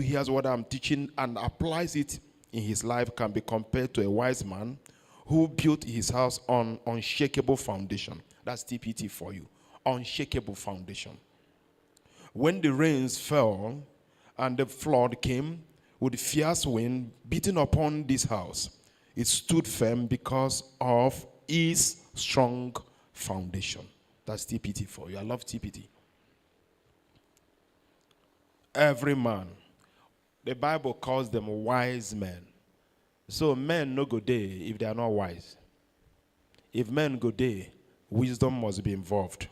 hears what I'm teaching and applies it in his life can be compared to a wise man who built his house on unshakable foundation. That's TPT for you. Unshakable foundation. When the rains fell and the flood came with fierce wind beating upon this house, it stood firm because of his strong foundation. That's TPT for you. I love TPT. Every man. The Bible calls them wise men. So men no go there if they are not wise. If men go there, wisdom must be involved.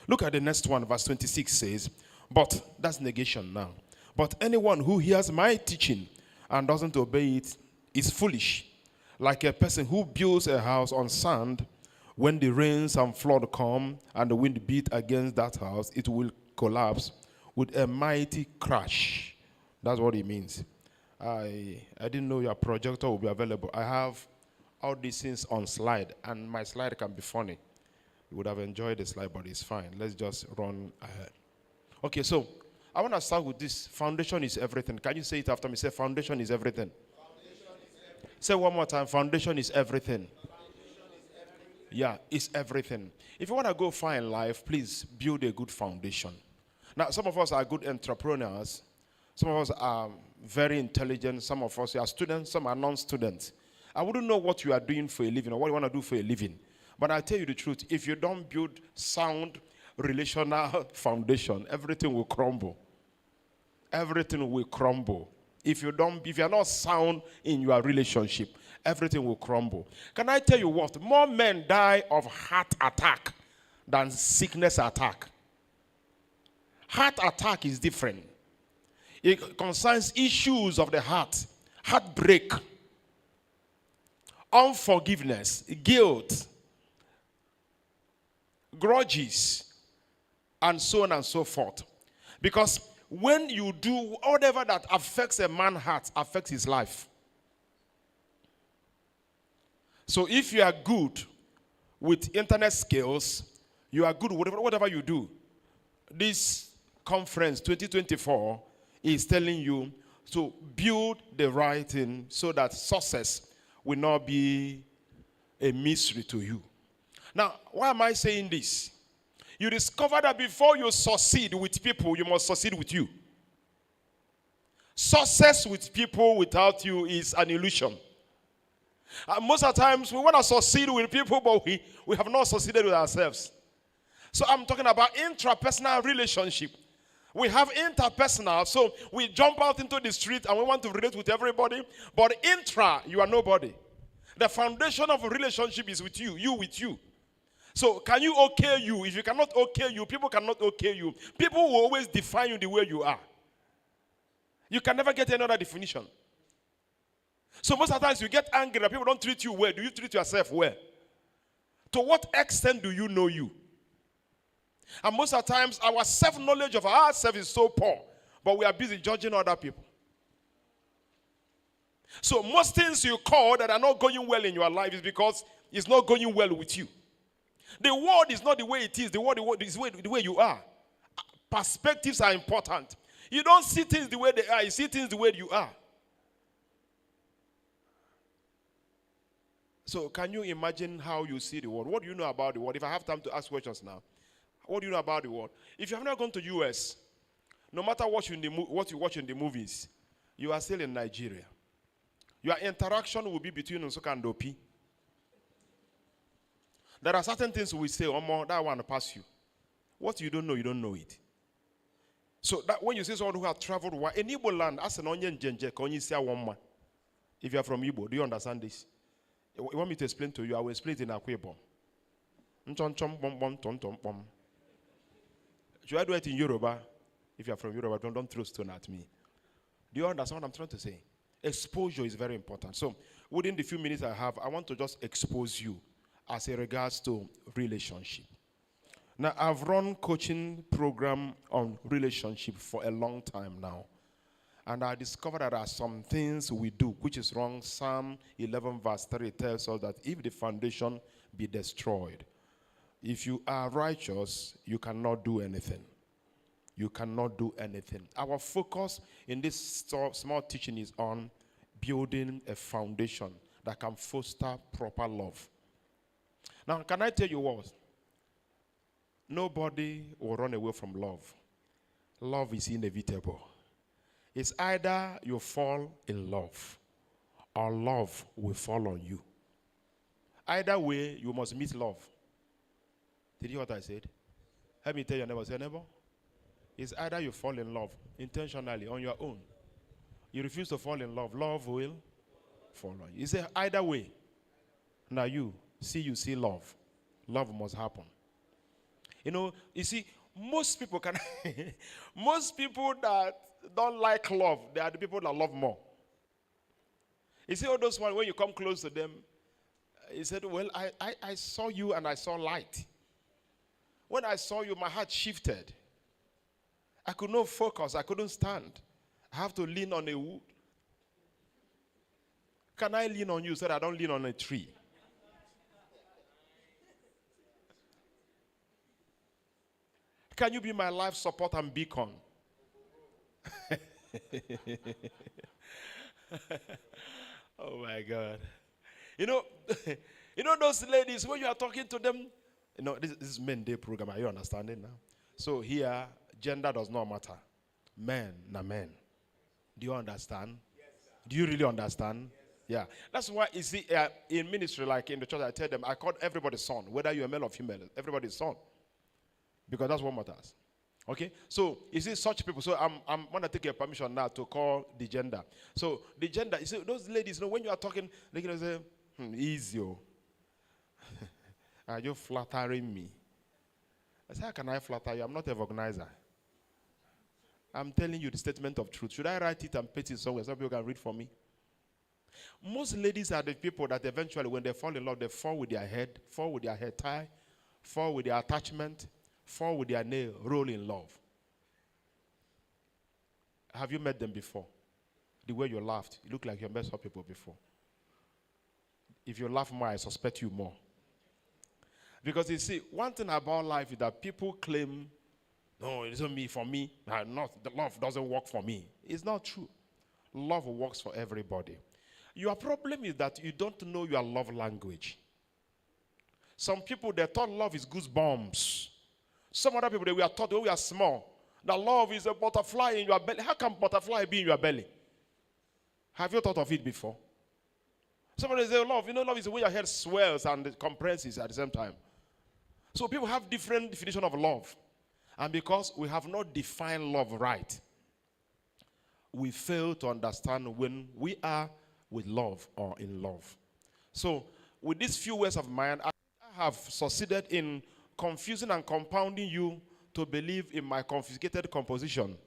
Look at the next one, verse 26 says, but that's negation now. But anyone who hears my teaching and doesn't obey it is foolish, like a person who builds a house on sand. When the rains and flood come and the wind beat against that house, it will collapse with a mighty crash. That's what it means. I didn't know your projector will be available. I have all these things on slide, and my slide can be funny. You would have enjoyed the slide, but it's fine. Let's just run ahead. Okay, so I want to start with this. Foundation is everything. Can you say it after me? Say, foundation is everything. Foundation is everything. Say one more time. Foundation is everything. Yeah, it's everything. If you want to go far in life, please build a good foundation. Now, some of us are good entrepreneurs. Some of us are very intelligent. Some of us are students. Some are non-students. I wouldn't know what you are doing for a living or what you want to do for a living. But I'll tell you the truth. If you don't build sound relational foundation, everything will crumble. Everything will crumble. If you're not sound in your relationship, everything will crumble. Can I tell you what? More men die of heart attack than sickness attack. Heart attack is different. It concerns issues of the heart, heartbreak, unforgiveness, guilt, grudges, and so on and so forth. Because when you do whatever that affects a man's heart, affects his life. So if you are good with internet skills, you are good with whatever you do. This conference 2024 is telling you to build the right thing so that success will not be a mystery to you. Now, why am I saying this? You discover that before you succeed with people, you must succeed with you. Success with people without you is an illusion. Most of the times, we want to succeed with people, but we have not succeeded with ourselves. So I'm talking about intrapersonal relationship. We have interpersonal, so we jump out into the street and we want to relate with everybody. But intra, you are nobody. The foundation of a relationship is with you with you. So can you okay you? If you cannot okay you, people cannot okay you. People will always define you the way you are. You can never get another definition. So most of the times you get angry that people don't treat you well. Do you treat yourself well? To what extent do you know you? And most of the times our self-knowledge of ourselves is so poor, but we are busy judging other people. So most things you call that are not going well in your life is because it's not going well with you. The world is not the way it is. The world is the way you are. Perspectives are important. You don't see things the way they are. You see things the way you are. So can you imagine how you see the world? What do you know about the world? If I have time to ask questions now. What do you know about the world? If you have not gone to US, no matter what you watch in the movies, you are still in Nigeria. Your interaction will be between Nsukka and Opi. There are certain things we say, Omo, that one pass you. What you don't know it. So that when you see someone who has traveled in Igbo land, as an onion jenje, can you say one man? If you are from Igbo, do you understand this? You want me to explain to you? I will explain it in Akwebo. Should I do it in Yoruba? If you are from Yoruba, don't throw stone at me. Do you understand what I'm trying to say? Exposure is very important. So within the few minutes I have, I want to just expose you as it regards to relationship. Now, I've run coaching program on relationship for a long time now. And I discovered that there are some things we do, which is wrong. Psalm 11 verse 3 tells us that if the foundation be destroyed, if you are righteous, you cannot do anything. You cannot do anything. Our focus in this small teaching is on building a foundation that can foster proper love. Now, can I tell you what? Nobody will run away from love. Love is inevitable. It's either you fall in love or love will fall on you. Either way, you must meet love. Did you hear what I said? Let me tell your neighbor, say, neighbor, it's either you fall in love intentionally on your own. You refuse to fall in love, love will fall on you. He said, either way. Now you see love. Love must happen. You see, most people can, most people that don't like love, they are the people that love more. You see all those ones, when you come close to them, he said, well, I saw you and I saw light. When I saw you, my heart shifted. I could not focus. I couldn't stand. I have to lean on a wood. Can I lean on you so that I don't lean on a tree? Can you be my life support and beacon? Oh my God. You know those ladies, when you are talking to them, this is Men Day program. Are you understanding now? So here, gender does not matter. Men, na men. Do you understand? Yes, do you really understand? Yes. Yeah. That's why you see in ministry, like in the church, I tell them, I call everybody son, whether you're male or female, everybody's son. Because that's what matters. Okay? So, you see such people. So, I'm going to take your permission now to call the gender. So, the gender, you see, those ladies, when you are talking, they can say, easy. Are you flattering me? I say, how can I flatter you? I'm not a organizer. I'm telling you the statement of truth. Should I write it and paste it somewhere so people can read for me? Most ladies are the people that eventually, when they fall in love, they fall with their head tie, fall with their attachment, fall with their nail, roll in love. Have you met them before? The way you laughed, you look like you met some people before. If you laugh more, I suspect you more. Because you see, one thing about life is that people claim, no, it isn't me, for me. The love doesn't work for me. It's not true. Love works for everybody. Your problem is that you don't know your love language. Some people, they thought love is goosebumps. Some other people, they were taught when we are small, that love is a butterfly in your belly. How can butterfly be in your belly? Have you thought of it before? Somebody say love. Love is when your head swells and compresses at the same time. So people have different definition of love. And because we have not defined love right, we fail to understand when we are with love or in love. So with these few words of mine, I have succeeded in confusing and compounding you to believe in my confiscated composition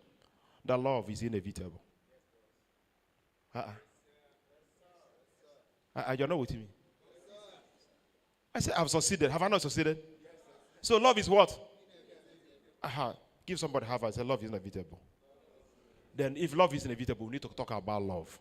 that love is inevitable. You're not with me. I said I've succeeded. Have I not succeeded? So love is what? Give somebody half and say love is inevitable. Then if love is inevitable, we need to talk about love.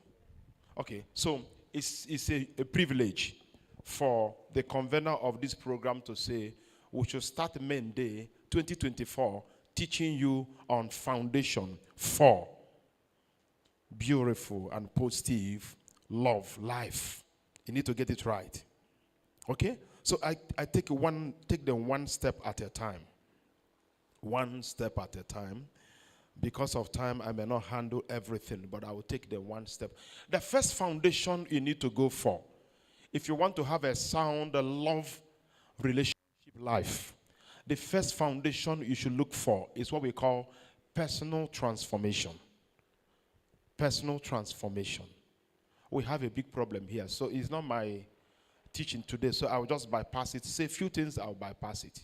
Okay, so it's a privilege for the convener of this program to say we should start Men Day 2024 teaching you on foundation for beautiful and positive love life. You need to get it right. Okay? So I take them one step at a time. One step at a time. Because of time, I may not handle everything, but I will take them one step. The first foundation you need to go for, if you want to have a sound love relationship life, the first foundation you should look for is what we call personal transformation. Personal transformation. We have a big problem here, so it's not my teaching today, so I will just bypass it. Say a few things, I'll bypass it.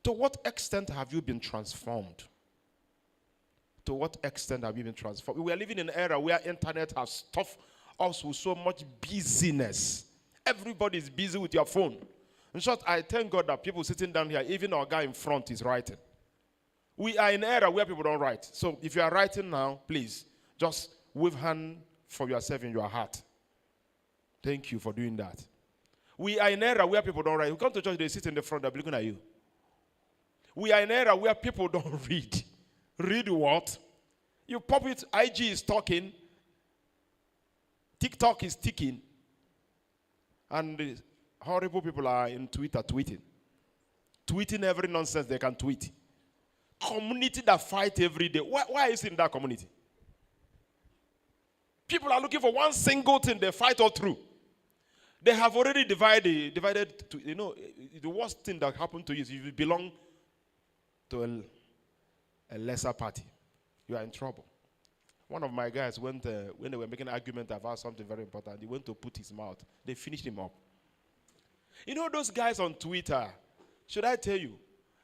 To what extent have you been transformed? To what extent have you been transformed? We are living in an era where internet has stuffed us with so much busyness. Everybody is busy with your phone. In short, I thank God that people sitting down here, even our guy in front is writing. We are in an era where people don't write. So if you are writing now, please, just wave hand for yourself in your heart. Thank you for doing that. We are in an era where people don't write. You come to church, they sit in the front, they're looking at you. We are in an era where people don't read. Read what? You pop it, IG is talking, TikTok is ticking, and the horrible people are in Twitter tweeting. Tweeting every nonsense they can tweet. Community that fight every day. Why is it in that community? People are looking for one single thing they fight all through. They have already divided to, the worst thing that happened to you is if you belong to a lesser party, you are in trouble. One of my guys went, when they were making an argument about something very important, he went to put his mouth. They finished him up. You know those guys on Twitter, should I tell you,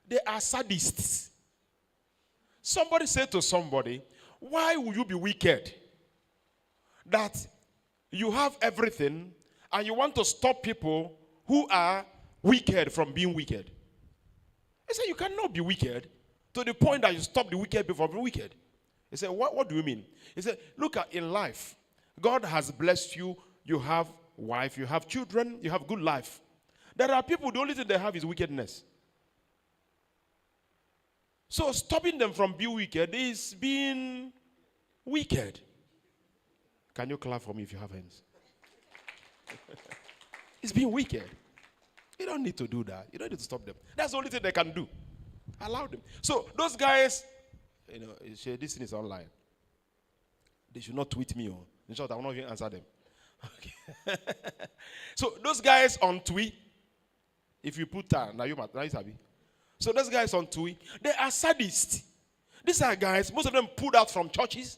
they are sadists. Somebody said to somebody, why will you be wicked? That you have everything and you want to stop people who are wicked from being wicked. He said, you cannot be wicked to the point that you stop the wicked before being wicked. He said, what do you mean? He said, look at in life, God has blessed you. You have wife, you have children, you have good life. There are people, the only thing they have is wickedness. So stopping them from being wicked is being wicked. Can you clap for me if you have hands? It's being wicked. You don't need to do that. You don't need to stop them. That's the only thing they can do. Allow them. So those guys, this thing is online. They should not tweet me. In short, I will not even answer them. Okay. So those guys on tweet, if you put now you sabi. So those guys on tweet, they are sadists. These are guys, most of them pulled out from churches.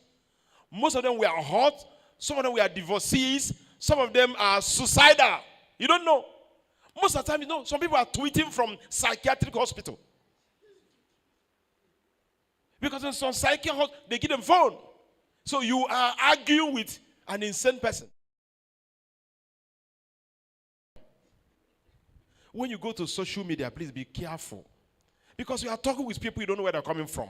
Most of them were hurt. Some of them were divorcees. Some of them are suicidal. You don't know. Most of the time, some people are tweeting from psychiatric hospital. Because in some psychiatric hospital, they give them phone. So you are arguing with an insane person. When you go to social media, please be careful. Because you are talking with people you don't know where they're coming from.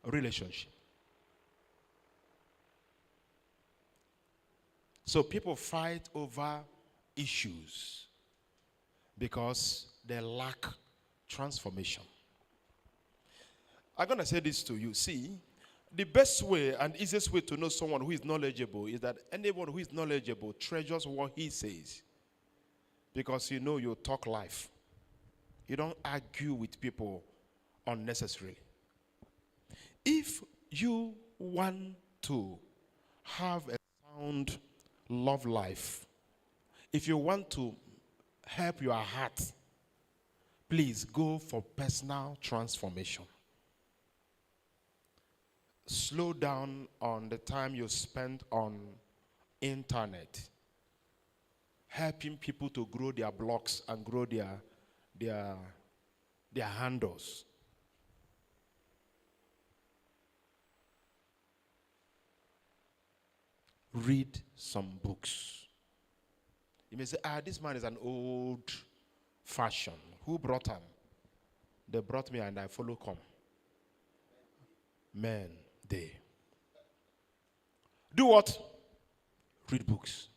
A relationship. So people fight over issues because they lack transformation. I'm going to say this to you. See, the best way and easiest way to know someone who is knowledgeable is that anyone who is knowledgeable treasures what he says. Because you talk life. You don't argue with people unnecessarily. If you want to have a sound love life, if you want to help your heart, please go for personal transformation. Slow down on the time you spend on internet, helping people to grow their blogs and grow their handles. Read some books. You may say, this man is an old fashion. Who brought him? They brought me and I follow come. Men, they. Do what? Read books.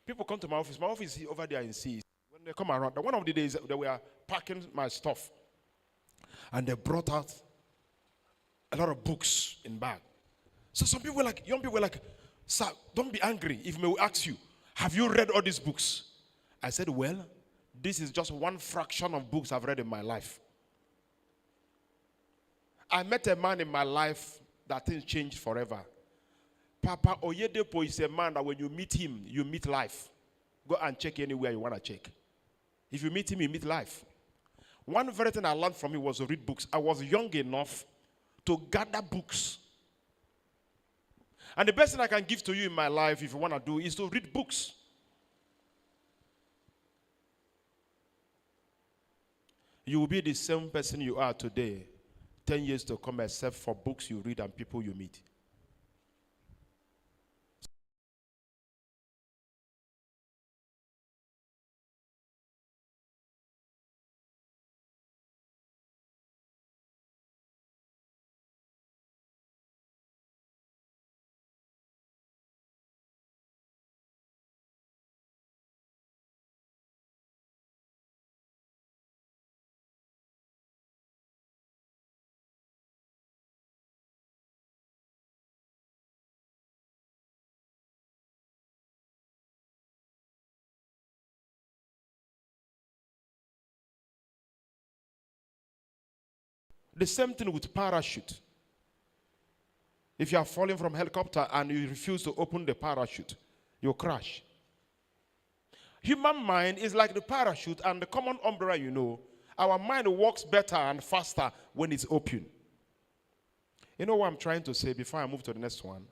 People come to my office. My office is over there in C. When they come around, one of the days they were packing my stuff. And they brought out a lot of books in bag. So some people young people were like, sir, don't be angry if we ask you, have you read all these books? I said, well, this is just one fraction of books I've read in my life. I met a man in my life that things changed forever. Papa Oyedepo is a man that when you meet him, you meet life. Go and check anywhere you want to check. If you meet him, you meet life. One very thing I learned from him was to read books. I was young enough to gather books. And the best thing I can give to you in my life, if you want to do, is to read books. You will be the same person you are today, 10 years to come, except for books you read and people you meet. The same thing with parachute. If you are falling from a helicopter and you refuse to open the parachute, you'll crash. Human mind is like the parachute and the common umbrella, you know. Our mind works better and faster when it's open. You know what I'm trying to say before I move to the next one?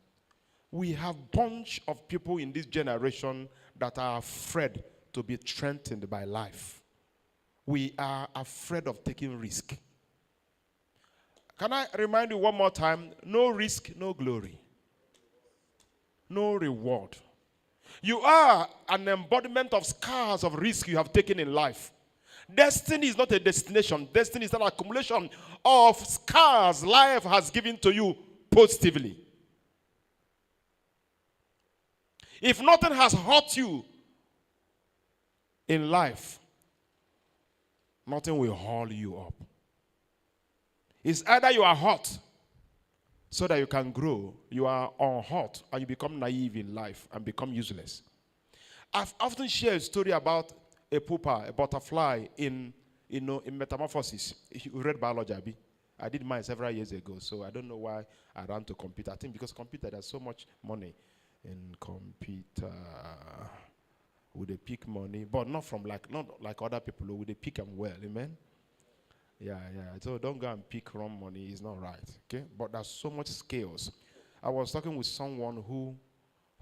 We have a bunch of people in this generation that are afraid to be strengthened by life. We are afraid of taking risk. Can I remind you one more time? No risk, no glory. No reward. You are an embodiment of scars of risk you have taken in life. Destiny is not a destination. Destiny is an accumulation of scars life has given to you positively. If nothing has hurt you in life, nothing will haul you up. It's either you are hot so that you can grow, you are unhot and you become naive in life and become useless. I've often shared a story about a pupa, a butterfly in Metamorphosis. You read biology, Abi? I did mine several years ago, so I don't know why I ran to computer. I think because computer, there's so much money in computer. Would they pick money? But not like other people who would they pick them well, amen? Yeah. So don't go and pick wrong money. It's not right. Okay? But there's so much skills. I was talking with someone who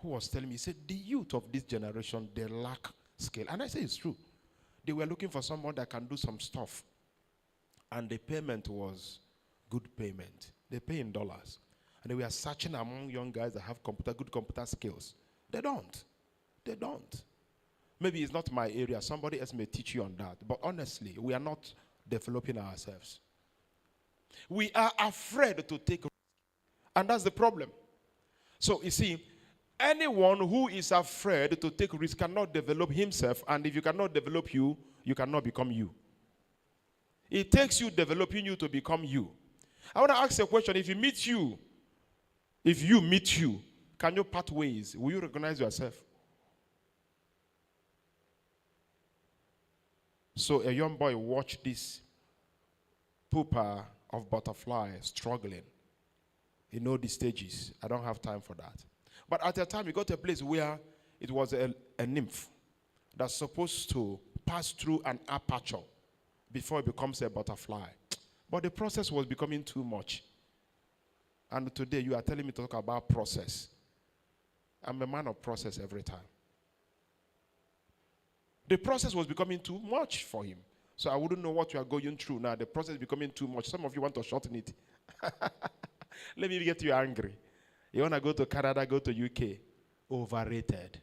was telling me, he said, the youth of this generation, they lack skill. And I say it's true. They were looking for someone that can do some stuff. And the payment was good payment. They pay in dollars. And they were searching among young guys that have good computer skills. They don't. Maybe it's not my area. Somebody else may teach you on that. But honestly, we are not developing ourselves. We are afraid to take risk. And that's the problem. So you see, anyone who is afraid to take risk cannot develop himself. And if you cannot develop you, you cannot become you. It takes you developing you to become you. I want to ask you a question. If you meet you, can you part ways? Will you recognize yourself? So a young boy watched this pupa of butterfly struggling. You know the stages. I don't have time for that. But at a time, he got to a place where it was a nymph that's supposed to pass through an aperture before it becomes a butterfly. But the process was becoming too much. And today, you are telling me to talk about process. I'm a man of process every time. The process was becoming too much for him. So I wouldn't know what you are going through now. The process is becoming too much. Some of you want to shorten it. Let me get you angry. You want to go to Canada, go to UK. Overrated.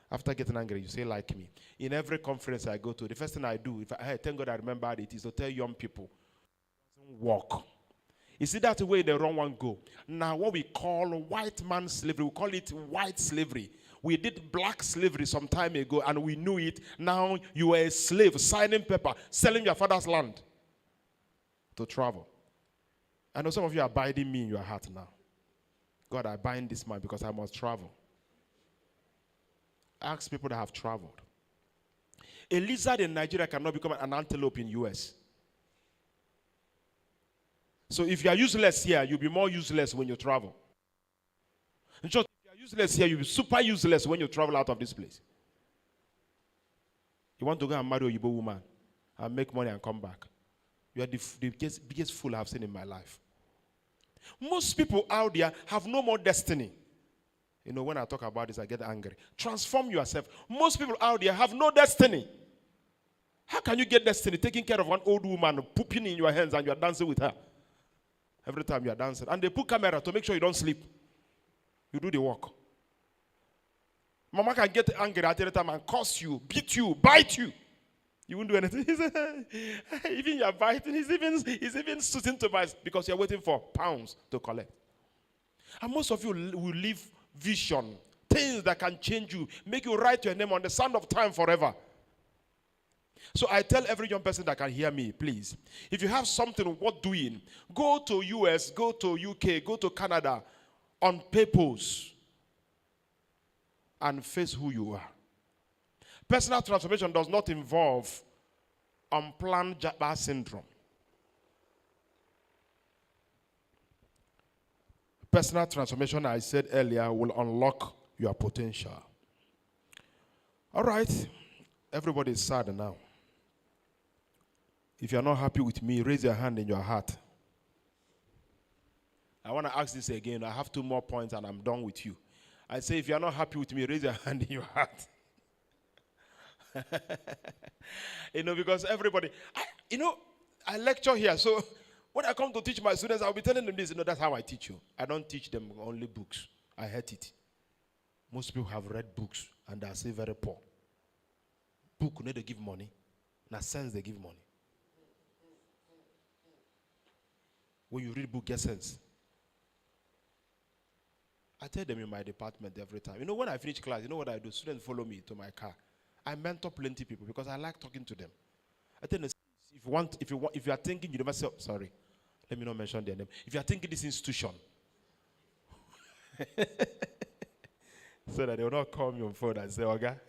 After getting angry, you say like me. In every conference I go to, the first thing I do, thank God I remembered it, is to tell young people, it doesn't work. You see, that's the way the wrong one go. Now, what we call white man slavery, we call it white slavery. We did black slavery some time ago, and we knew it. Now you are a slave, signing paper, selling your father's land to travel. I know some of you are binding me in your heart now. God, I bind this man because I must travel. Ask people that have traveled. A lizard in Nigeria cannot become an antelope in US. So if you are useless here, you'll be more useless when you travel. In short, if you are useless here, you'll be super useless when you travel out of this place. You want to go and marry a Igbo woman and make money and come back. You are the biggest fool I've seen in my life. Most people out there have no more destiny. You know, when I talk about this, I get angry. Transform yourself. Most people out there have no destiny. How can you get destiny? Taking care of one old woman, pooping in your hands, and you are dancing with her. Every time you are dancing. And they put camera to make sure you don't sleep. You do the work. Mama can get angry at any time and curse you, beat you, bite you. You won't do anything. Even you're biting, he's even shooting to bite because you're waiting for pounds to collect. And most of you will leave vision, things that can change you, make you write your name on the sand of time forever. So I tell every young person that can hear me, please, if you have something worth doing, go to US, go to UK, go to Canada on purpose and face who you are. Personal transformation does not involve unplanned Jabba syndrome. Personal transformation, I said earlier, will unlock your potential. All right. Everybody is sad now. If you're not happy with me, raise your hand in your heart. I want to ask this again. I have 2 more points and I'm done with you. I say, if you're not happy with me, raise your hand in your heart. Because everybody, I lecture here. So when I come to teach my students, I'll be telling them this. That's how I teach you. I don't teach them only books. I hate it. Most people have read books and they are still very poor. Book, they give money. In a sense, they give money. When you read book, get sense. I tell them in my department every time. When I finish class, you know what I do? Students follow me to my car. I mentor plenty people because I like talking to them. I tell them, if you are thinking university, sorry, let me not mention their name. If you are thinking this institution, so that they will not call me on phone and say, "Oga,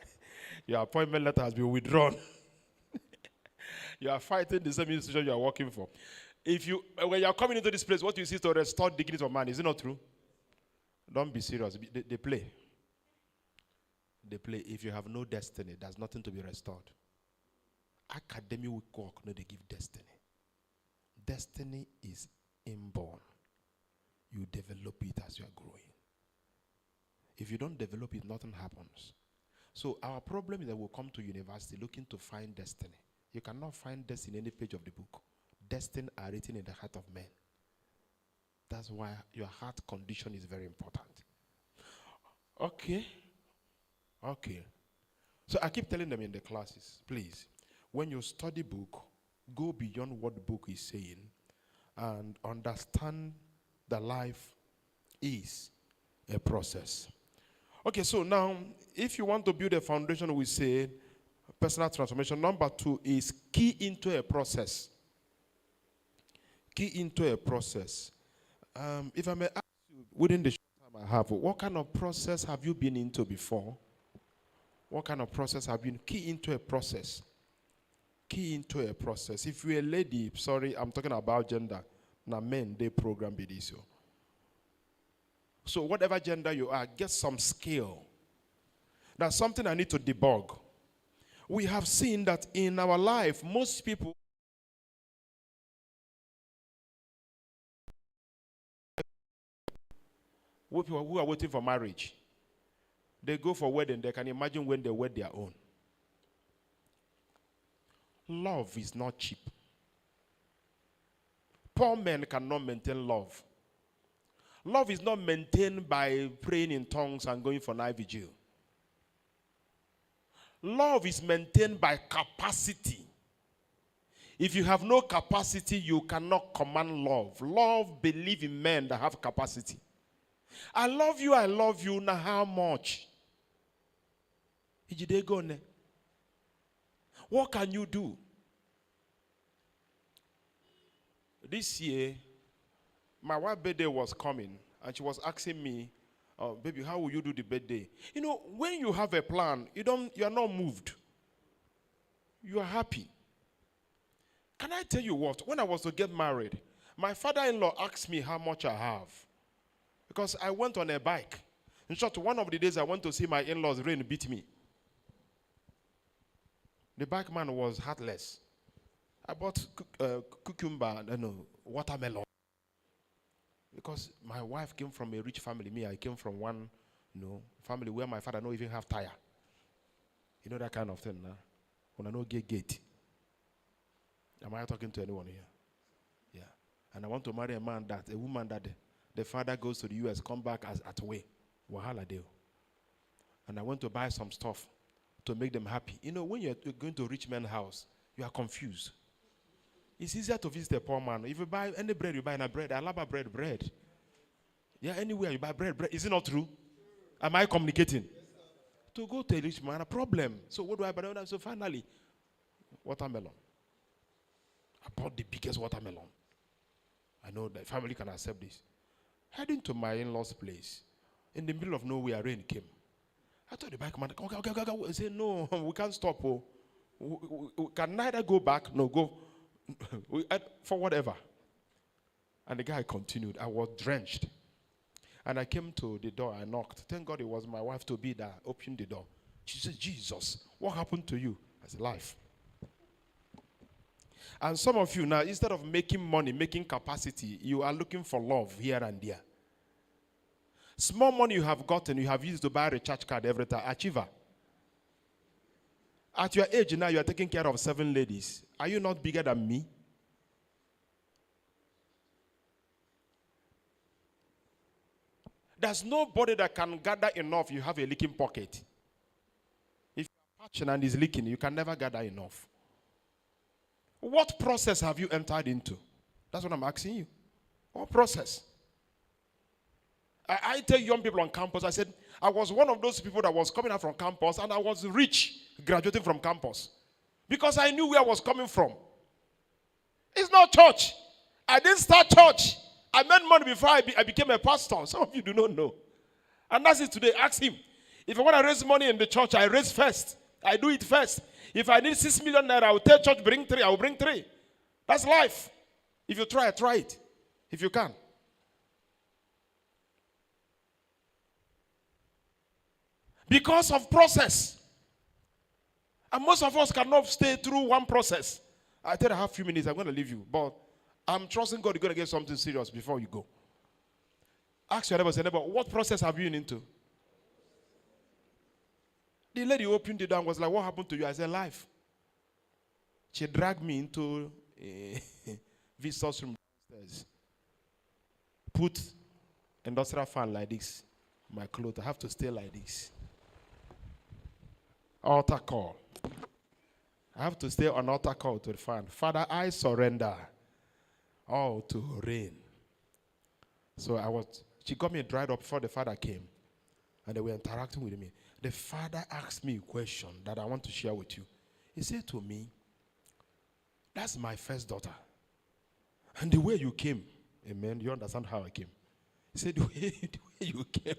your appointment letter has been withdrawn." You are fighting the same institution you are working for. When you are coming into this place, what you see is to restore dignity of man. Is it not true? Don't be serious. They play. They play. If you have no destiny, there's nothing to be restored. Academic work, no, they give destiny. Destiny is inborn. You develop it as you are growing. If you don't develop it, nothing happens. So our problem is that we'll come to university looking to find destiny. You cannot find destiny in any page of the book. Destiny are written in the heart of man. That's why your heart condition is very important. Okay. So I keep telling them in the classes, please, when you study book, go beyond what the book is saying and understand that life is a process. Okay, so now, if you want to build a foundation, we say personal transformation. Number 2 is key into a process. Key into a process. If I may ask you, within the short time I have, what kind of process have you been into before? What kind of process have you been? Key into a process. Key into a process. If you're a lady, sorry, I'm talking about gender. Now men, they program this. So whatever gender you are, get some skill. That's something I need to debug. We have seen that in our life, most people who are waiting for marriage, they go for wedding, they can imagine when they wed their own. Love is not cheap. Poor men cannot maintain love. Love is not maintained by praying in tongues and going for night vigil. Love is maintained by capacity. If you have no capacity, you cannot command love. Love believes in men that have capacity. I love you, now how much? What can you do? This year, my wife's birthday was coming, and she was asking me, baby, how will you do the birthday? When you have a plan, you are not moved. You are happy. Can I tell you what? When I was to get married, my father-in-law asked me how much I have. Because I went on a bike. In short, one of the days I went to see my in-laws, rain beat me. The bike man was heartless. I bought cucumber and watermelon. Because my wife came from a rich family. Me, I came from one family where my father don't even have tire. You know that kind of thing, nah? When I know gate. Am I talking to anyone here? Yeah. And I want to marry a woman that the father goes to the US, come back at way. Wahala deal. And I went to buy some stuff to make them happy. When you're going to a rich man's house, you are confused. It's easier to visit a poor man. If you buy any bread, you buy a bread. Alaba bread. Yeah, anywhere you buy bread. Is it not true? Am I communicating? To go to a rich man, a problem. So what do I buy? So finally, watermelon. I bought the biggest watermelon. I know the family can accept this. Heading to my in-laws' place. In the middle of nowhere, rain came. I told the bike man, okay. I said, no, we can't stop. Oh. We can neither go back nor go for whatever. And the guy continued. I was drenched. And I came to the door. I knocked. Thank God it was my wife to be there. Opened the door. She said, Jesus, what happened to you? I said, life. And some of you now, instead of making money, making capacity, you are looking for love here and there. Small money you have gotten, you have used to buy a recharge card every time. Achiever. At your age now, you are taking care of 7 ladies. Are you not bigger than me? There's nobody that can gather enough. You have a leaking pocket. If you're patching and is leaking, you can never gather enough. What process have you entered into? That's what I'm asking you. What process? I tell young people on campus, I said, I was one of those people that was coming out from campus and I was rich graduating from campus. Because I knew where I was coming from. It's not church. I didn't start church. I made money before I became a pastor. Some of you do not know. And that's it today. Ask him. If I want to raise money in the church, I raise first. I do it first. If I need 6 million naira, I will tell church, bring 3. I will bring 3. That's life. If you try it. If you can. Because of process. And most of us cannot stay through one process. I tell you, I have a few minutes. I'm going to leave you. But I'm trusting God you're going to get something serious before you go. Ask your neighbor, say, neighbor, what process have you been into? The lady opened the door and was like, what happened to you? I said, life. She dragged me into a visitor's room downstairs. Put industrial fan like this. My clothes, I have to stay like this. Altar call. I have to stay on altar call to the fan. Father, I surrender all to rain. So she got me dried up before the father came. And they were interacting with me. The father asked me a question that I want to share with you. He said to me, that's my first daughter. And the way you came, amen, you understand how I came? He said, the way you came,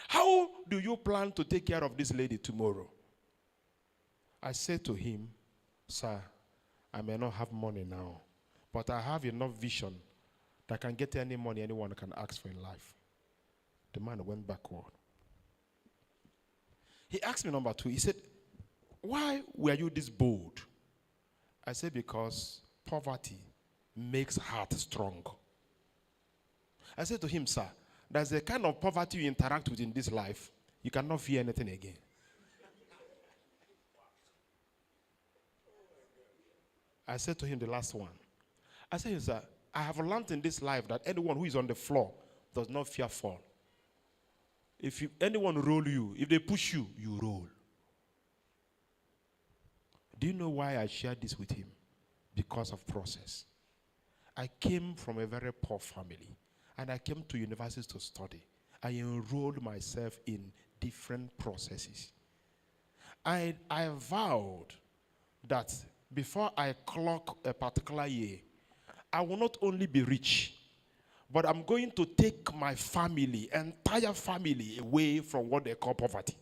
how do you plan to take care of this lady tomorrow? I said to him, sir, I may not have money now, but I have enough vision that can get any money anyone can ask for in life. The man went backward. He asked me number 2. He said, why were you this bold? I said, because poverty makes heart strong. I said to him, sir, there's a kind of poverty you interact with in this life, you cannot fear anything again. I said to him the last one. I said, sir, I have learned in this life that anyone who is on the floor does not fear fall. If anyone roll you, if they push you, you roll. Do you know why I shared this with him? Because of process. I came from a very poor family, and I came to universities to study. I enrolled myself in different processes. I vowed that before I clock a particular year, I will not only be rich, but I'm going to take my family, entire family, away from what they call poverty.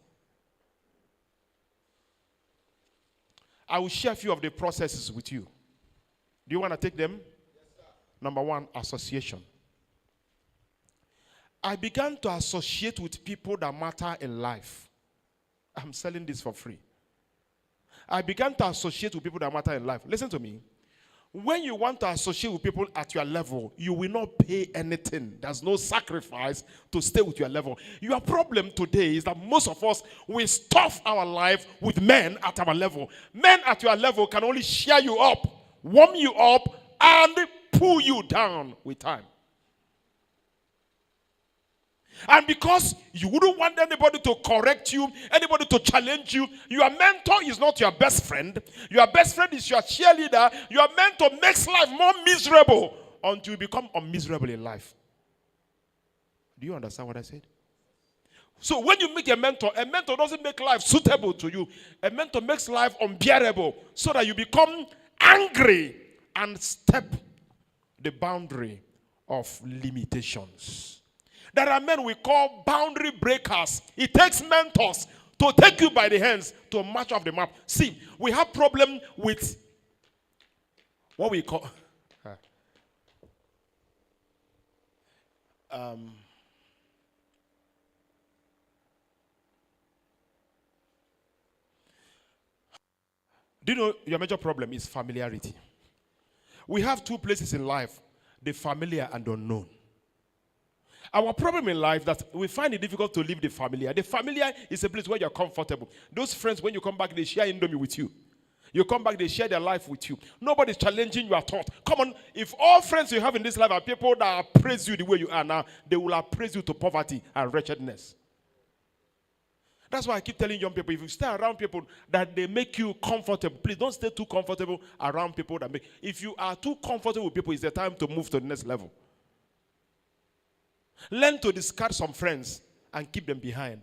I will share a few of the processes with you. Do you want to take them? Yes, sir. Number 1, association. I began to associate with people that matter in life. I'm selling this for free. I began to associate with people that matter in life. Listen to me. When you want to associate with people at your level, you will not pay anything. There's no sacrifice to stay with your level. Your problem today is that most of us, we stuff our life with men at our level. Men at your level can only cheer you up, warm you up, and pull you down with time. And because you wouldn't want anybody to correct you, anybody to challenge you, your mentor is not your best friend. Your best friend is your cheerleader. Your mentor makes life more miserable until you become unmiserable in life. Do you understand what I said? So when you make a mentor doesn't make life suitable to you. A mentor makes life unbearable so that you become angry and step the boundary of limitations. There are men we call boundary breakers. It takes mentors to take you by the hands to march off the map. See, we have problem with what we call do you know your major problem is familiarity? We have two places in life, the familiar and the unknown. Our problem in life that we find it difficult to leave the familiar. The familiar is a place where you're comfortable. Those friends, when you come back, they share Indomie with you. You come back, they share their life with you. Nobody's challenging your thought. Come on, if all friends you have in this life are people that appraise you the way you are now, they will appraise you to poverty and wretchedness. That's why I keep telling young people, if you stay around people that they make you comfortable, please don't stay too comfortable around people that make. If you are too comfortable with people, it's the time to move to the next level. Learn to discard some friends and keep them behind.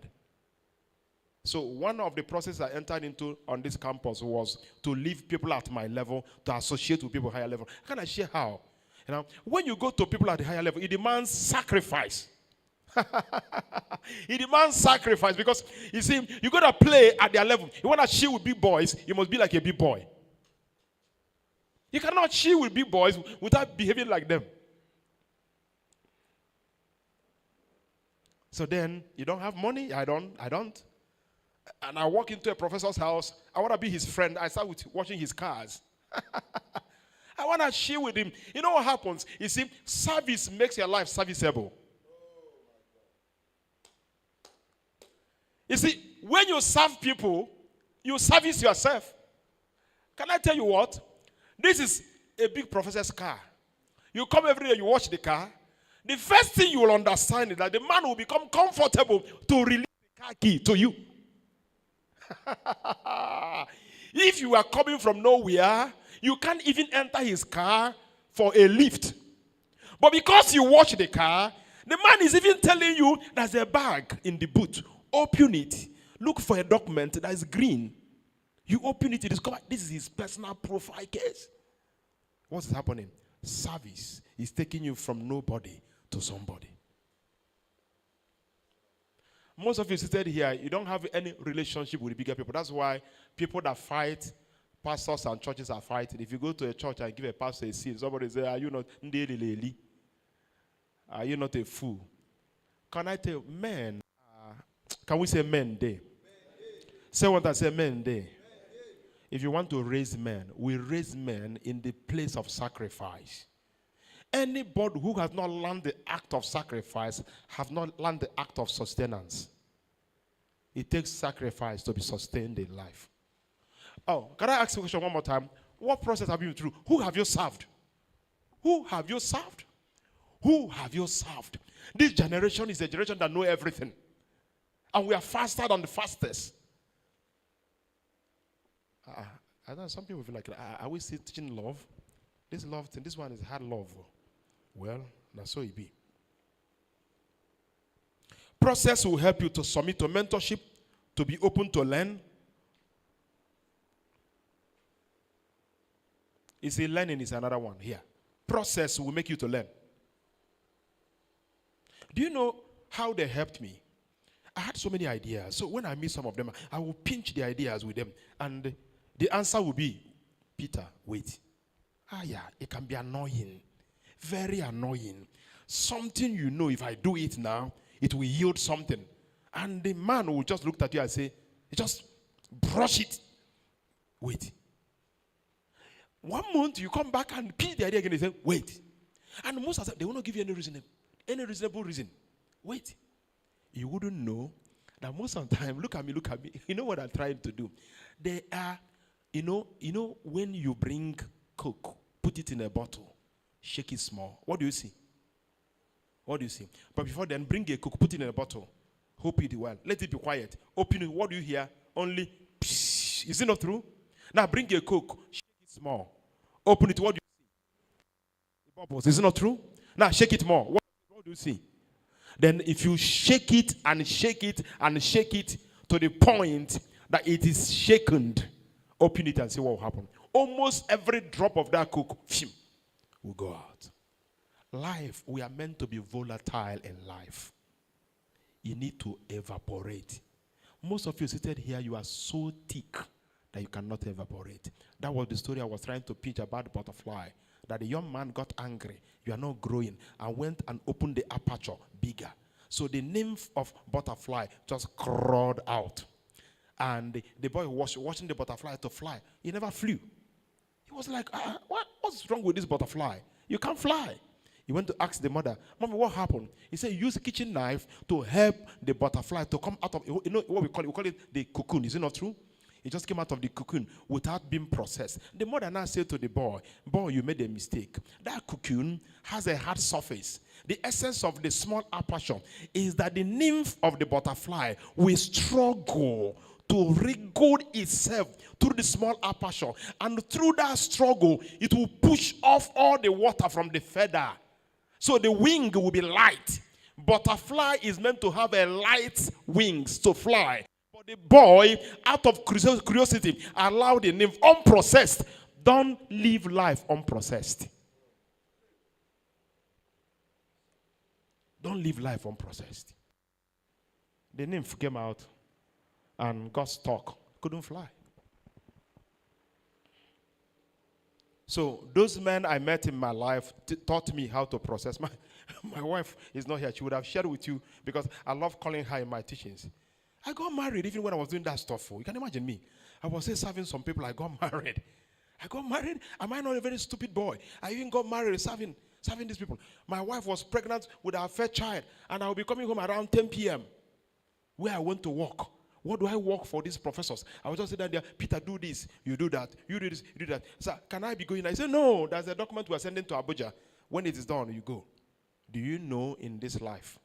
So one of the processes I entered into on this campus was to leave people at my level to associate with people higher level. Can I share how? You know, when you go to people at the higher level, it demands sacrifice. It demands sacrifice because you see, you got to play at their level. You want to chill with big boys, you must be like a big boy. You cannot chill with big boys without behaving like them. So then you don't have money. I don't. And I walk into a professor's house. I want to be his friend. I start with watching his cars. I want to chill with him. You know what happens? You see, service makes your life serviceable. You see, when you serve people, you service yourself. Can I tell you what? This is a big professor's car. You come every day, you watch the car. The first thing you will understand is that the man will become comfortable to release the car key to you. If you are coming from nowhere, you can't even enter his car for a lift. But because you watch the car, the man is even telling you there's a bag in the boot. Open it. Look for a document that is green. You open it, you discover this is his personal profile case. What's happening? Service is taking you from nobody to somebody. Most of you seated here, you don't have any relationship with the bigger people. That's why people that fight, pastors and churches are fighting. If you go to a church and give a pastor a seat, somebody say, are you not ndeleleli? Are you not a fool? Can I tell you, men, can we say men day? Say what I say, men day. If you want to raise men, we raise men in the place of sacrifice. Anybody who has not learned the act of sacrifice have not learned the act of sustenance. It takes sacrifice to be sustained in life. Oh, can I ask you a question one more time? What process have you been through? Who have you served? Who have you served? Who have you served? This generation is a generation that knows everything. And we are faster than the fastest. I know some people feel like, are we still teaching love? This love thing, this one is hard love. Well, that's so it be. Process will help you to submit to mentorship, to be open to learn. You see, learning is another one here. Process will make you to learn. Do you know how they helped me? I had so many ideas. So when I meet some of them, I will pinch the ideas with them. And the answer will be, Peter, wait. Yeah, it can be annoying. Very annoying. Something you know, if I do it now, it will yield something. And the man will just look at you and say, just brush it. Wait. 1 month, you come back and pitch the idea again and say, wait. And most of the time, they will not give you any reasonable reason. Wait. You wouldn't know that most of the time, look at me. You know what I'm trying to do? They are, you know, when you bring Coke, put it in a bottle, shake it small. What do you see? What do you see? But before then, bring a Coke, put it in a bottle, hope it well. Let it be quiet. Open it. What do you hear? Only, psh. Is it not true? Now bring a Coke, shake it small. Open it. What do you see? The bubbles. Is it not true? Now shake it more. What do you see? Then if you shake it and shake it and shake it to the point that it is shaken, open it and see what will happen. Almost every drop of that Coke will go out. Life, we are meant to be volatile in life. You need to evaporate. Most of you seated here, you are so thick that you cannot evaporate. That was the story I was trying to pitch about the butterfly. That the young man got angry, you are not growing, and went and opened the aperture bigger. So the nymph of butterfly just crawled out. And the boy was watching the butterfly to fly. He never flew. He was like, what's wrong with this butterfly? You can't fly. He went to ask the mother, Mommy, what happened? He said, use a kitchen knife to help the butterfly to come out of, you know what we call it? We call it the cocoon. Is it not true? It just came out of the cocoon without being processed. The mother now said to the boy, you made a mistake. That cocoon has a hard surface. The essence of the small aperture is that the nymph of the butterfly will struggle to wriggle itself through the small aperture. And through that struggle, it will push off all the water from the feather. So the wing will be light. Butterfly is meant to have a light wings to fly. But the boy, out of curiosity, allowed the nymph unprocessed. Don't live life unprocessed. Don't live life unprocessed. The nymph came out and got stuck. Couldn't fly. So those men I met in my life taught me how to process. My wife is not here. She would have shared with you because I love calling her in my teachings. I got married even when I was doing that stuff. You can imagine me. I was still serving some people. I got married. Am I not a very stupid boy? I even got married serving these people. My wife was pregnant with our first child, and I will be coming home around 10 p.m. where I went to work. What do I work for these professors? I was just sitting there, Peter, do this, you do that, you do this, you do that. Sir, can I be going? I said, no, there's a document we're sending to Abuja. When it is done, you go. Do you know in this life,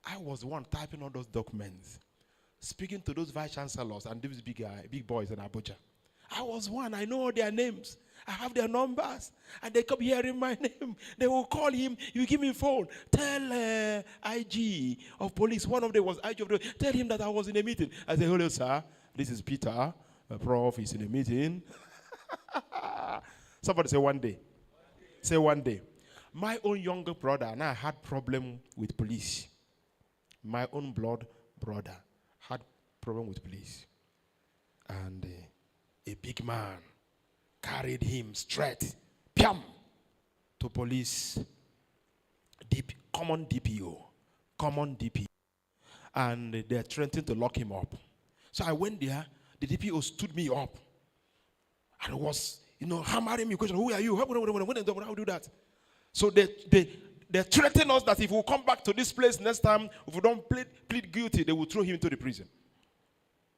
I was the one typing all those documents, speaking to those vice chancellors and these big boys in Abuja. I was one. I know all their names. I have their numbers. And they come hearing my name. They will call him. You give me phone. Tell IG of police. One of them was IG of the. Tell him that I was in a meeting. I said, hello, sir. This is Peter. Prof is in a meeting. Somebody say one day. Say one day. My own younger brother and I had problem with police. My own blood brother had problem with police. And a big man carried him straight, piam, to police, common DPO. And they're threatening to lock him up. So I went there, the DPO stood me up. And was, hammering me, question, who are you? How do I do that? So they threatened us that if we come back to this place next time, if we don't plead guilty, they will throw him into the prison.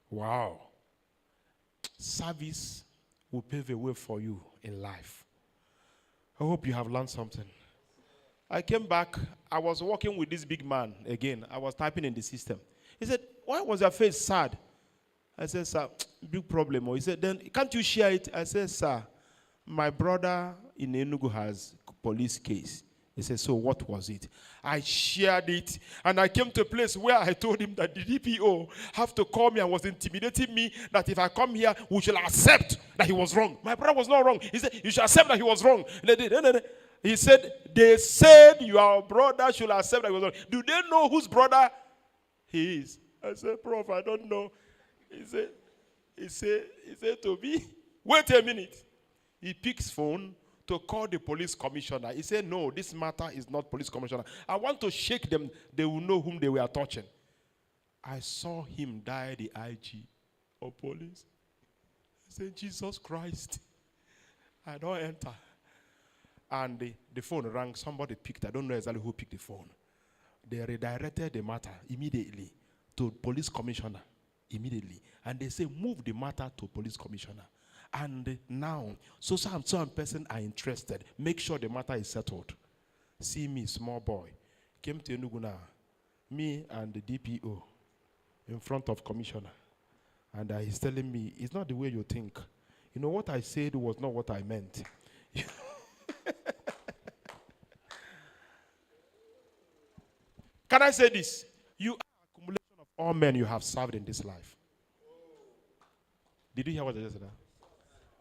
Wow. Service will pave a way for you in life. I hope you have learned something. I came back. I was working with this big man again. I was typing in the system. He said, why was your face sad? I said, sir, big problem. He said, then can't you share it? I said, sir, my brother in Enugu has police case. He said, so what was it? I shared it, and I came to a place where I told him that the DPO have to call me and was intimidating me that if I come here, we shall accept that he was wrong. My brother was not wrong. He said, you should accept that he was wrong. He said, they said your brother should accept that he was wrong. Do they know whose brother he is? I said, Prof, I don't know. He said to me, wait a minute. He picks phone to call the police commissioner. He said, no, this matter is not police commissioner. I want to shake them. They will know whom they were touching. I saw him die the IG of police. I said, Jesus Christ. I don't enter. And the phone rang. Somebody picked. I don't know exactly who picked the phone. They redirected the matter immediately to police commissioner. Immediately. And they say, move the matter to police commissioner. And now, so some person are interested. Make sure the matter is settled. See me, small boy. Came to Enugu now. Me and the DPO in front of commissioner. And he's telling me, it's not the way you think. You know, what I said was not what I meant. Can I say this? You are accumulation of all men you have served in this life. Did you hear what I just said?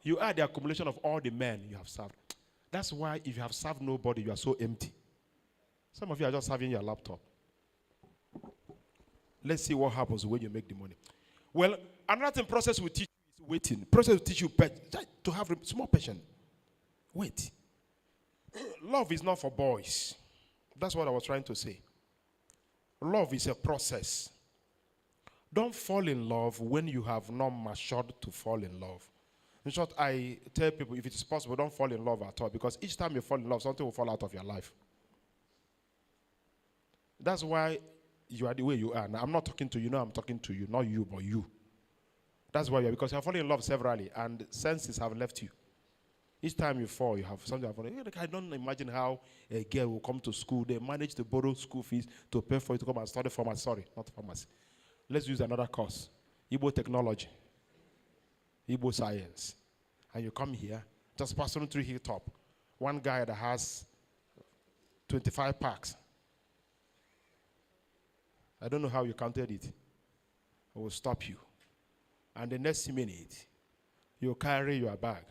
You are the accumulation of all the men you have served. That's why if you have served nobody, you are so empty. Some of you are just having your laptop. Let's see what happens when you make the money. Well, another thing process will teach you is waiting. Process will teach you to have small patience. Wait. Love is not for boys. That's what I was trying to say. Love is a process. Don't fall in love when you have not matured to fall in love. In short, I tell people, if it is possible, don't fall in love at all, because each time you fall in love, something will fall out of your life. That's why you are the way you are. Now, I'm not talking to you, I'm talking to you, not you, but you. That's why you are, because you are falling in love severally, and senses have left you. Each time you fall, you have something happening. I don't imagine how a girl will come to school. They manage to borrow school fees to pay for you to come and study pharmacy. Sorry, not pharmacy. Let's use another course. Igbo technology. Igbo science. And you come here, just passing through Hilltop. One guy that has 25 packs. I don't know how you counted it. I will stop you. And the next minute, you carry your bag.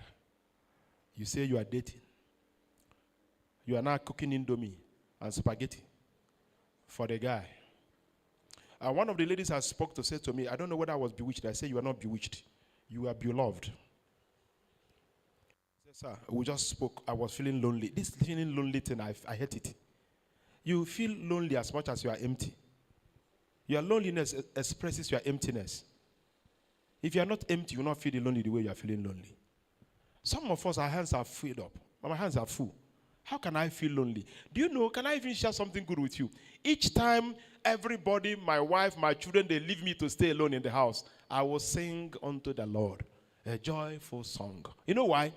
You say you are dating. You are now cooking indomie and spaghetti for the guy. And one of the ladies I spoke to said to me, I don't know whether I was bewitched. I said, you are not bewitched. You are beloved. I said, sir, we just spoke. I was feeling lonely. This feeling lonely thing, I hate it. You feel lonely as much as you are empty. Your loneliness expresses your emptiness. If you are not empty, you will not feel lonely the way you are feeling lonely. Some of us, our hands are filled up. My hands are full. How can I feel lonely? Do you know, can I even share something good with you? Each time everybody, my wife, my children, they leave me to stay alone in the house, I will sing unto the Lord a joyful song. You know why?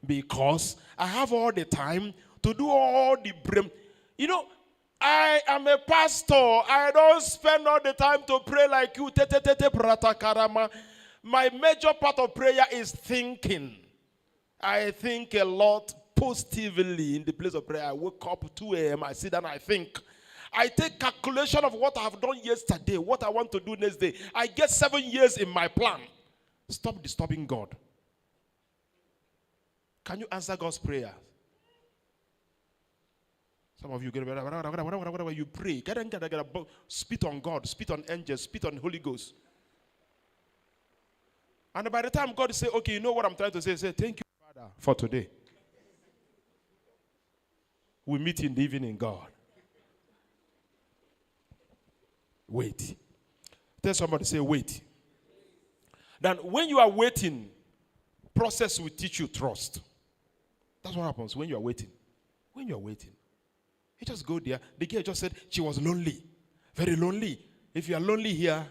Because I have all the time to do all the brain. You know, I am a pastor. I don't spend all the time to pray like you. My major part of prayer is thinking. I think a lot positively in the place of prayer. I wake up 2 a.m. I sit down, I think. I take calculation of what I have done yesterday, what I want to do next day. I get 7 years in my plan. Stop disturbing God. Can you answer God's prayer? Some of you get whatever you pray. Spit on God, spit on angels, spit on Holy Ghost. And by the time God say, okay, you know what I'm trying to say, say, thank you, Father, for today. We meet in the evening, God. Wait. Tell somebody, say, wait. Then when you are waiting, process will teach you trust. That's what happens when you are waiting. When you are waiting. You just go there. The girl just said she was lonely. Very lonely. If you are lonely here,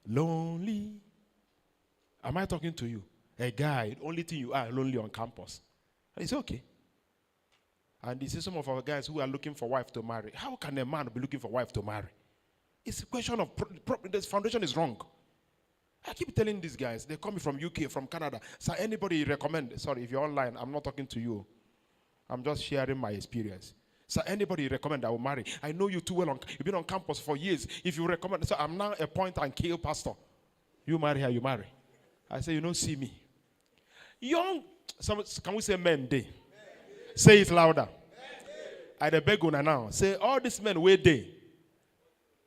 lonely. Am I talking to you? A guy, the only thing you are lonely on campus. It's okay. And this is some of our guys who are looking for wife to marry. How can a man be looking for wife to marry? It's a question of, this foundation is wrong. I keep telling these guys, they come from UK, from Canada. So anybody recommend, sorry, if you're online, I'm not talking to you. I'm just sharing my experience. So anybody recommend I will marry? I know you too well. You've been on campus for years. If you recommend, so I'm now a point and kill pastor. You marry her, you marry. I say, you don't see me. Young, can we say men day? Say it louder. I beg you now. Say, all these men where they.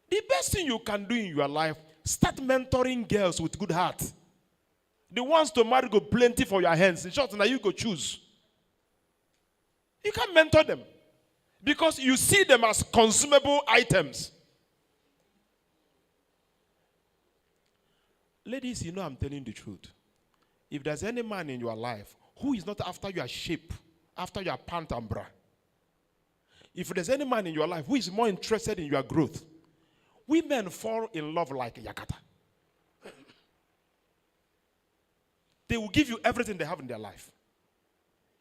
The best thing you can do in your life, start mentoring girls with good heart. The ones to marry go plenty for your hands. In short, now you go choose. You can mentor them. Because you see them as consumable items. Ladies, you know I'm telling the truth. If there's any man in your life who is not after your shape, after your pant and bra, if there's any man in your life who is more interested in your growth, women fall in love like Yakata. They will give you everything they have in their life.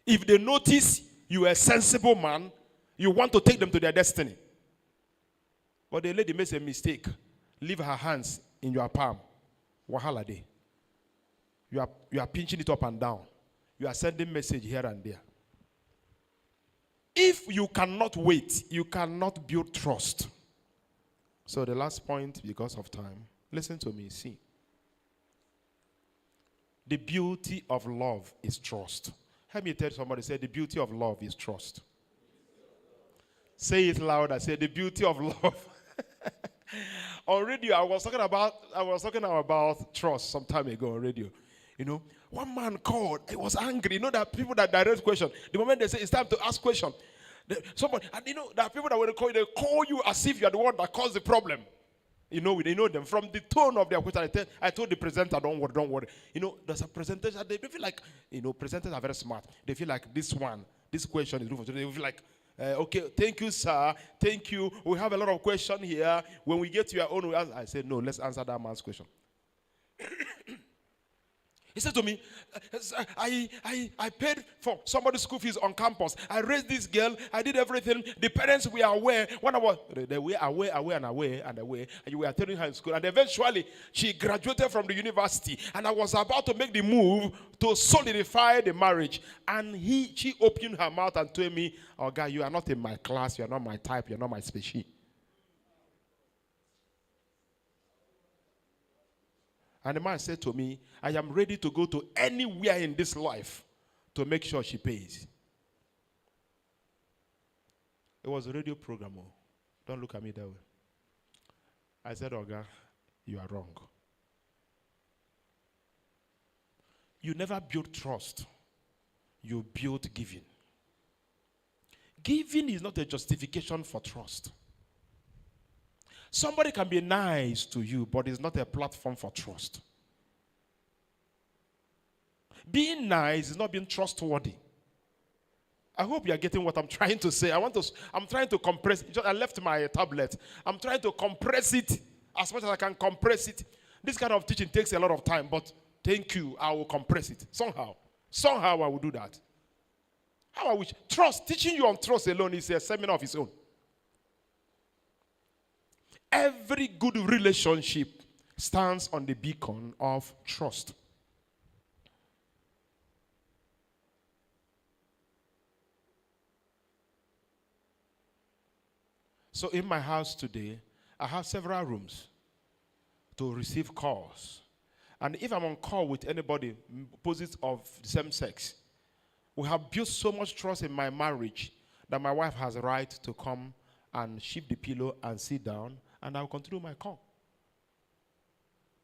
If they notice you are a sensible man, you want to take them to their destiny. But the lady makes a mistake. Leave her hands in your palm. Wahala day. You are pinching it up and down. You are sending message here and there. If you cannot wait, you cannot build trust. So the last point, because of time, listen to me, see. The beauty of love is trust. Let me tell somebody, say the beauty of love is trust. Say it louder, say the beauty of love on radio, I was talking about trust some time ago on radio. You know, one man called, he was angry. You know that people that direct question, the moment they say it's time to ask question, somebody, and you know, there are people that when they call you as if you are the one that caused the problem. You know, they know them from the tone of their question. I told the presenter, don't worry. You know, there's a presentation. They feel like, you know, presenters are very smart. They feel like this question is good for today. They feel like, okay, thank you, sir. Thank you. We have a lot of questions here. When we get to your own, I said, no, let's answer that man's question. He said to me, I paid for somebody's school fees on campus. I raised this girl. I did everything. The parents were aware. They were aware. And you were telling her in school. And eventually, she graduated from the university. And I was about to make the move to solidify the marriage. And she opened her mouth and told me, oh, God, you are not in my class. You are not my type. You are not my species. And the man said to me, I am ready to go to anywhere in this life to make sure she pays. It was a radio program. Oh. Don't look at me that way. I said, Oga, you are wrong. You never build trust. You build giving. Giving is not a justification for trust. Somebody can be nice to you, but it's not a platform for trust. Being nice is not being trustworthy. I hope you are getting what I'm trying to say. I'm trying to compress it. I left my tablet. I'm trying to compress it as much as I can compress it. This kind of teaching takes a lot of time, but thank you. I will compress it somehow. Somehow I will do that. How I wish. Trust, teaching you on trust alone is a seminar of its own. Every good relationship stands on the beacon of trust. So in my house today, I have several rooms to receive calls. And if I'm on call with anybody opposite of the same sex, we have built so much trust in my marriage that my wife has a right to come and shift the pillow and sit down, and I'll continue my call.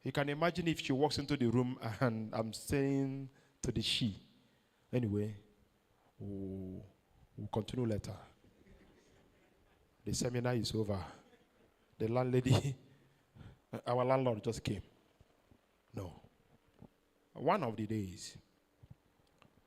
You can imagine if she walks into the room and I'm saying to the she, anyway, we'll continue later. The seminar is over. The landlady, our landlord just came. No. One of the days,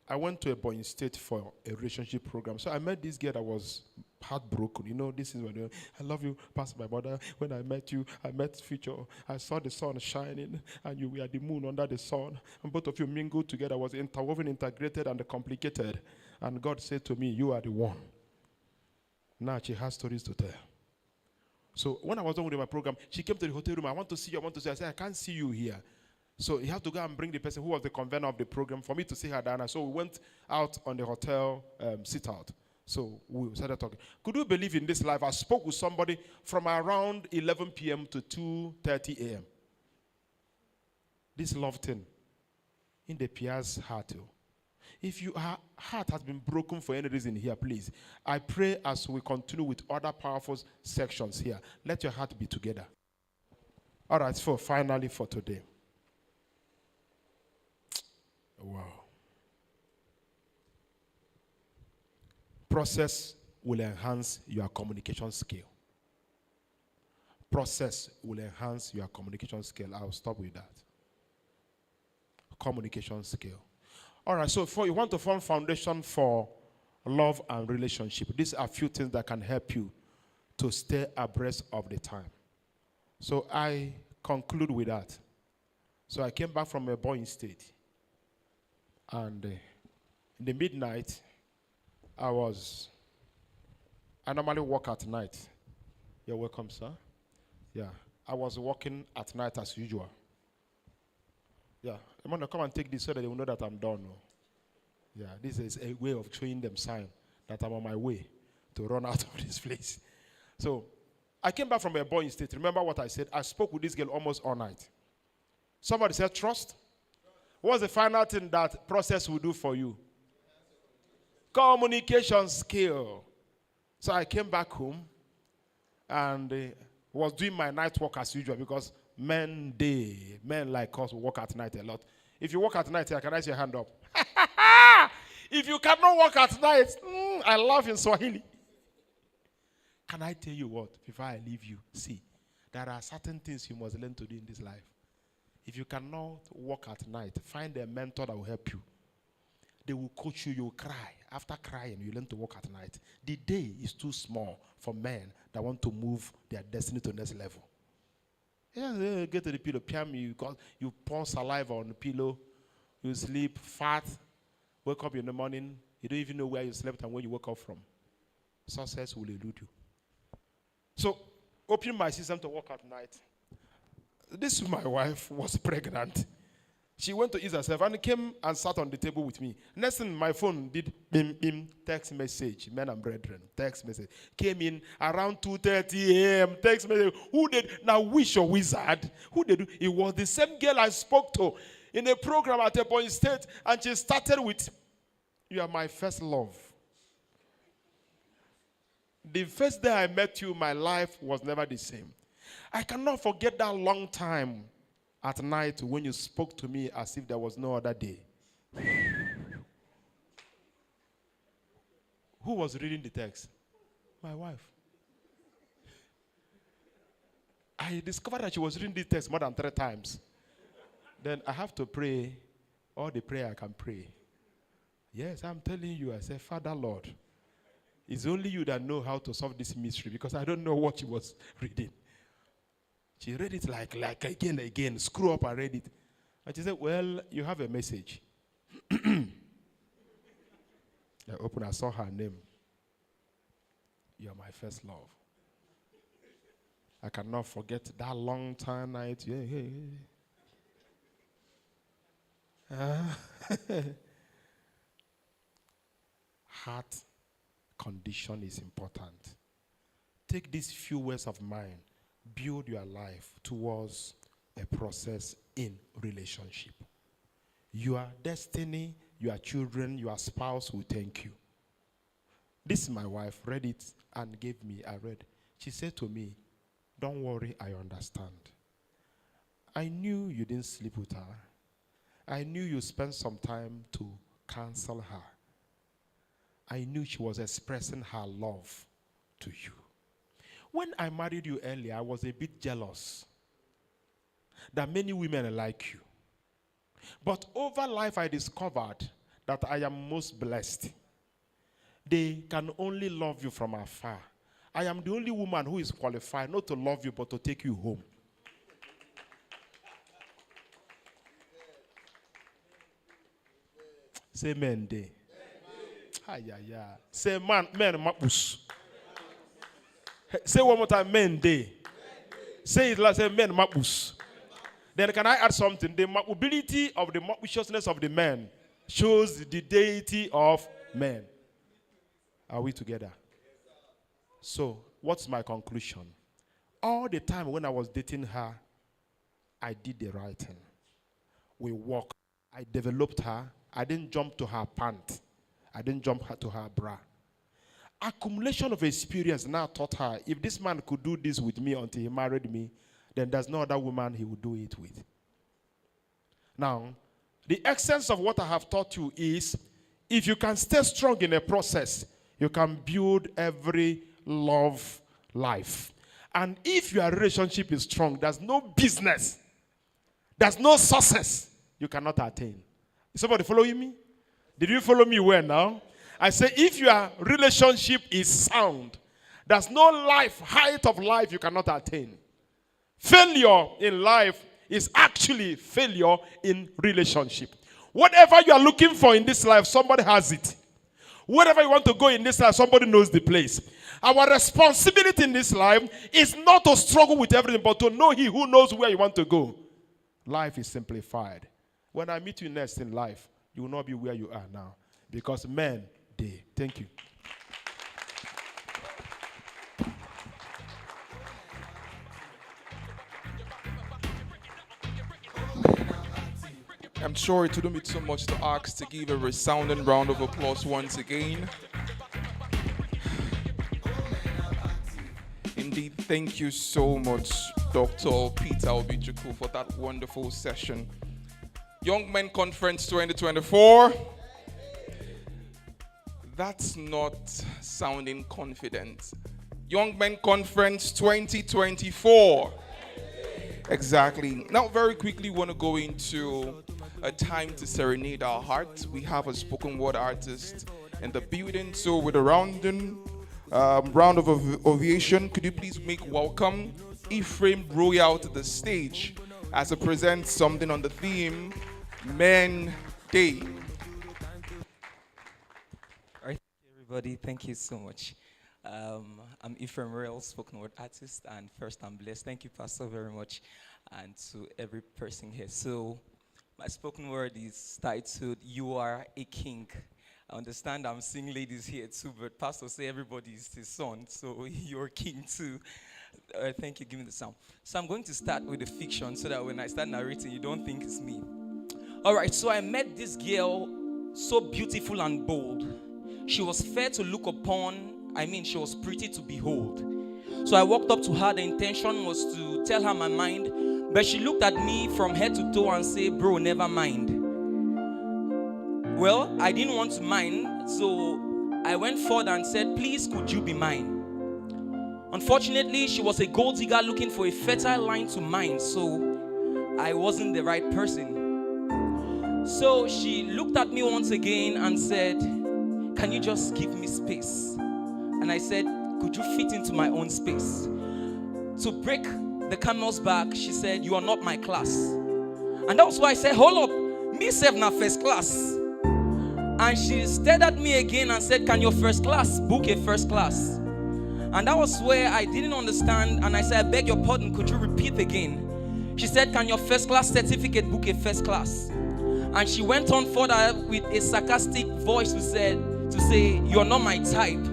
I went to Ebonyi State for a relationship program. So I met this girl that was heartbroken. You know, this is when I love you, past my mother. When I met you, I met future. I saw the sun shining, and you were the moon under the sun. And both of you mingled together, was interwoven, integrated, and complicated. And God said to me, you are the one. Now she has stories to tell. So when I was done with my program, she came to the hotel room. I want to see you. I said, I can't see you here. So he had to go and bring the person who was the convener of the program for me to see her down. So we went out on the hotel sit out. So we started talking. Could you believe in this life? I spoke with somebody from around 11 p.m. to 2:30 a.m. This love thing in the Pia's heart. If your heart has been broken for any reason here, please, I pray as we continue with other powerful sections here, let your heart be together. All right, so finally for today. Wow. Process will enhance your communication skill. Process will enhance your communication skill. I'll stop with that. Communication skill. All right, so you want to form foundation for love and relationship. These are a few things that can help you to stay abreast of the time. So I conclude with that. So I came back from Ebonyi State. And in the midnight, I normally work at night. You're welcome, sir. Yeah, I was working at night as usual. Yeah, I'm going to come and take this so that they will know that I'm done. No? Yeah, this is a way of showing them sign that I'm on my way to run out of this place. So I came back from Ebonyi State. Remember what I said? I spoke with this girl almost all night. Somebody said trust. What's the final thing that process will do for you? Communication skill. So I came back home and was doing my night work as usual because men like us work at night a lot. If you work at night, can I raise your hand up? If you cannot work at night, I laugh in Swahili. Can I tell you what? Before I leave you, see, there are certain things you must learn to do in this life. If you cannot work at night, find a mentor that will help you. They will coach you, you will cry. After crying, you learn to work at night. The day is too small for men that want to move their destiny to the next level. Yeah, get to the pillow, you pour saliva on the pillow, you sleep, fat, wake up in the morning, you don't even know where you slept and where you woke up from. Success will elude you. So, open my system to work at night. This, my wife, was pregnant. She went to ease herself and came and sat on the table with me. Next thing, my phone did bim, text message, men and brethren, text message. Came in around 2:30 a.m., text message. Who did? Now, wish or wizard? Who did? It was the same girl I spoke to in a program at a point state, and she started with, "You are my first love." The first day I met you, my life was never the same. I cannot forget that long time at night when you spoke to me as if there was no other day. Who was reading the text? My wife. I discovered that she was reading the text more than 3 times. Then I have to pray all the prayer I can pray. Yes, I'm telling you, I said, Father Lord, it's only you that know how to solve this mystery because I don't know what she was reading. She read it like again, screw up and read it. And she said, well, you have a message. I opened, I saw her name. You're my first love. I cannot forget that long time night. Heart condition is important. Take these few words of mine. Build your life towards a process in relationship. Your destiny, your children, your spouse will thank you. This is my wife, read it and gave me, I read. She said to me, don't worry, I understand. I knew you didn't sleep with her. I knew you spent some time to counsel her. I knew she was expressing her love to you. When I married you earlier, I was a bit jealous that many women are like you. But over life, I discovered that I am most blessed. They can only love you from afar. I am the only woman who is qualified not to love you, but to take you home. Say men day. Say men mapus. Say one more time, men day. Say it like say men mapus. Then can I add something? The mobility of the mapushness of the men shows the deity of men. Are we together? So, what's my conclusion? All the time when I was dating her, I did the right thing. We walked. I developed her. I didn't jump to her pant. I didn't jump to her bra. Accumulation of experience now taught her, if this man could do this with me until he married me, then there's no other woman he would do it with. Now, the essence of what I have taught you is, if you can stay strong in a process, you can build every love life. And if your relationship is strong, there's no business, there's no success you cannot attain. Is somebody following me? Did you follow me well now? I say if your relationship is sound, there's no height of life you cannot attain. Failure in life is actually failure in relationship. Whatever you are looking for in this life, somebody has it. Wherever you want to go in this life, somebody knows the place. Our responsibility in this life is not to struggle with everything, but to know he who knows where you want to go. Life is simplified. When I meet you next in life, you will not be where you are now. Because men, they. Thank you. I'm sure it wouldn't be too much to ask to give a resounding round of applause once again. indeed. Thank you so much, Dr. Peter Obichukwu, for that wonderful session. Young Men Conference 2024. That's not sounding confident. Young Men Conference 2024. Exactly. Now, very quickly, we want to go into a time to serenade our hearts. We have a spoken word artist in the building. So, with a round of ovation, could you please make welcome Ephraim Royal to the stage as he presents something on the theme Men Day. All right, everybody, thank you so much. I'm Ephraim Royal, spoken word artist, and first I'm blessed. Thank you, Pastor, very much, and to every person here. So, my spoken word is titled, You Are a King. I understand I'm seeing ladies here too, but Pastor say everybody is his son, so you're king too. Thank you, give me the sound. So I'm going to start with a fiction so that when I start narrating, you don't think it's me. All right, so I met this girl, so beautiful and bold. She was fair to look upon. She was pretty to behold. So I walked up to her. The intention was to tell her my mind, but she looked at me from head to toe and said, bro, never mind. Well, I didn't want to mind, so I went forward and said, please, could you be mine? Unfortunately, she was a gold digger looking for a fertile line to mine, so I wasn't the right person. So she looked at me once again and said, can you just give me space? And I said, could you fit into my own space? To break the camel's back, she said, you are not my class. And that was why I said, hold up, me serve na first class. And she stared at me again and said, can your first class book a first class? And that was where I didn't understand. And I said, I beg your pardon, could you repeat again? She said, can your first class certificate book a first class? And she went on further with a sarcastic voice to say, you're not my type.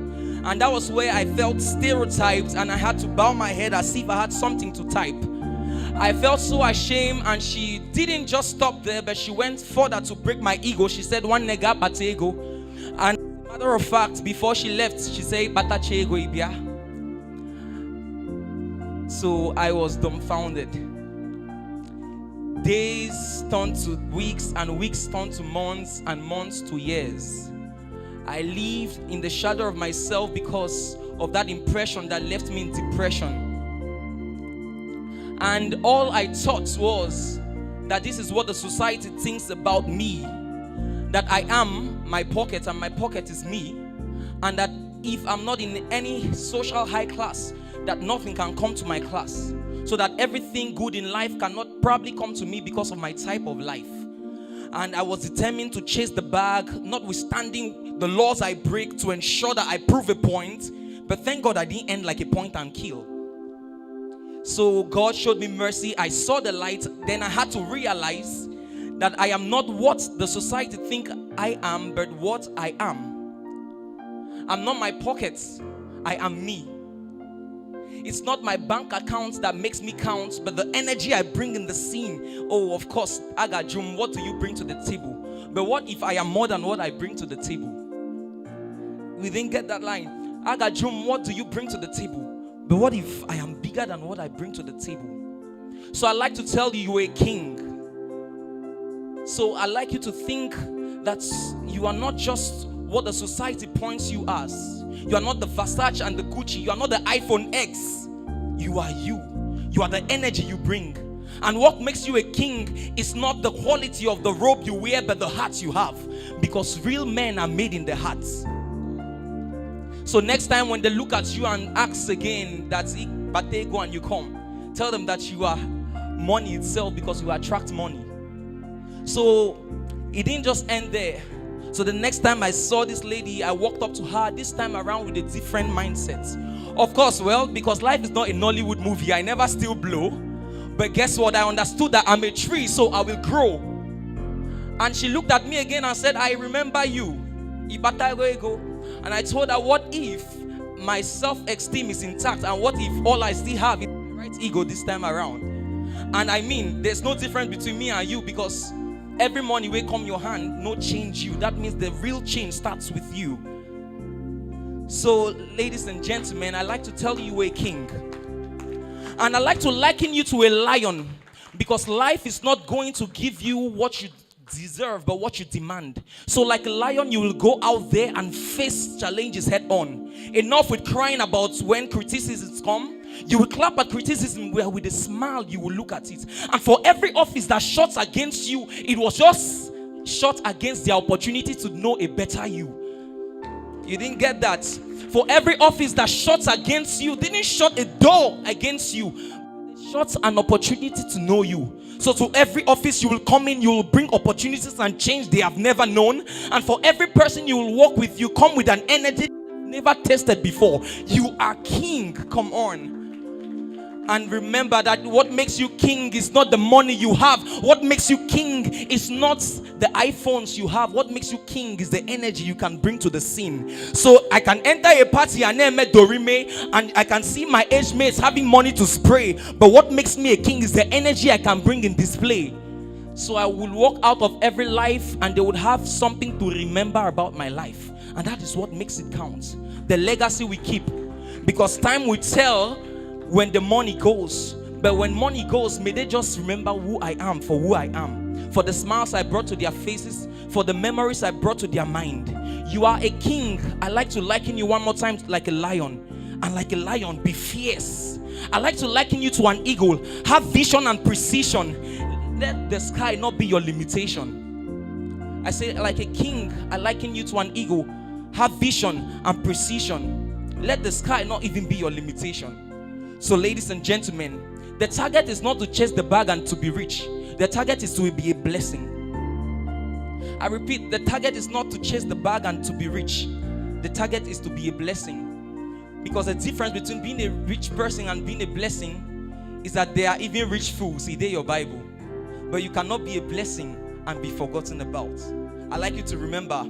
And that was where I felt stereotyped and I had to bow my head as if I had something to type. I felt so ashamed, and she didn't just stop there, but she went further to break my ego. She said, one nega batego. And as a matter of fact, before she left, she said, batachego ibia. So I was dumbfounded. Days turned to weeks, and weeks turned to months, and months to years. I lived in the shadow of myself because of that impression that left me in depression. And all I thought was that this is what the society thinks about me. That I am my pocket and my pocket is me. And that if I'm not in any social high class, that nothing can come to my class. So that everything good in life cannot probably come to me because of my type of life. And I was determined to chase the bag, notwithstanding the laws I break, to ensure that I prove a point. But thank God I didn't end like a point and kill. So God showed me mercy. I saw the light. Then I had to realize that I am not what the society think I am, but what I am. I'm not my pockets. I am me. It's not my bank account that makes me count, but the energy I bring in the scene. Oh, of course, Agajum, what do you bring to the table? But what if I am more than what I bring to the table? We didn't get that line. Agajum, what do you bring to the table? But what if I am bigger than what I bring to the table? So I like to tell you, you're a king. So I like you to think that you are not just what the society points you as. You are not the Versace and the Gucci. You are not the iPhone X. You are you. You are the energy you bring. And what makes you a king is not the quality of the robe you wear, but the heart you have. Because real men are made in the hearts. So next time when they look at you and ask again, that's it, but they go and you come, tell them that you are money itself because you attract money. So it didn't just end there. So the next time I saw this lady, I walked up to her, this time around with a different mindset. Of course, well, because life is not a Nollywood movie, I never still blow. But guess what? I understood that I'm a tree, so I will grow. And she looked at me again and said, I remember you. And I told her, what if my self-esteem is intact? And what if all I still have is my right ego this time around? And I mean, there's no difference between me and you, because every money will come your hand, no change you. That means the real change starts with you. So, ladies and gentlemen, I like to tell you a king. And I like to liken you to a lion, because life is not going to give you what you deserve, but what you demand. So like a lion, you will go out there and face challenges head on. Enough with crying about when criticisms come. You will clap at criticism where with a smile you will look at it. And for every office that shuts against you, it was just shot against the opportunity to know a better you. You didn't get that. For every office that shuts against you, didn't shut a door against you, shut an opportunity to know you. So to every office you will come in, you will bring opportunities and change they have never known. And for every person you will walk with, you come with an energy never tasted before. You are king. Come on. And remember that what makes you king is not the money you have. What makes you king is not the iPhones you have. What makes you king is the energy you can bring to the scene. So I can enter a party and name Dorime, and I can see my age mates having money to spray. But what makes me a king is the energy I can bring in display. So I will walk out of every life and they would have something to remember about my life. And that is what makes it count. The legacy we keep. Because time will tell when the money goes. But when money goes, may they just remember who I am for who I am. For the smiles I brought to their faces, for the memories I brought to their mind. You are a king. I like to liken you one more time like a lion. And like a lion, be fierce. I like to liken you to an eagle. Have vision and precision. Let the sky not be your limitation. I say like a king, I liken you to an eagle. Have vision and precision. Let the sky not even be your limitation. So ladies and gentlemen, the target is not to chase the bag and to be rich. The target is to be a blessing. I repeat, the target is not to chase the bag and to be rich. The target is to be a blessing. Because the difference between being a rich person and being a blessing is that there are even rich fools. See, they're your Bible. But you cannot be a blessing and be forgotten about. I like you to remember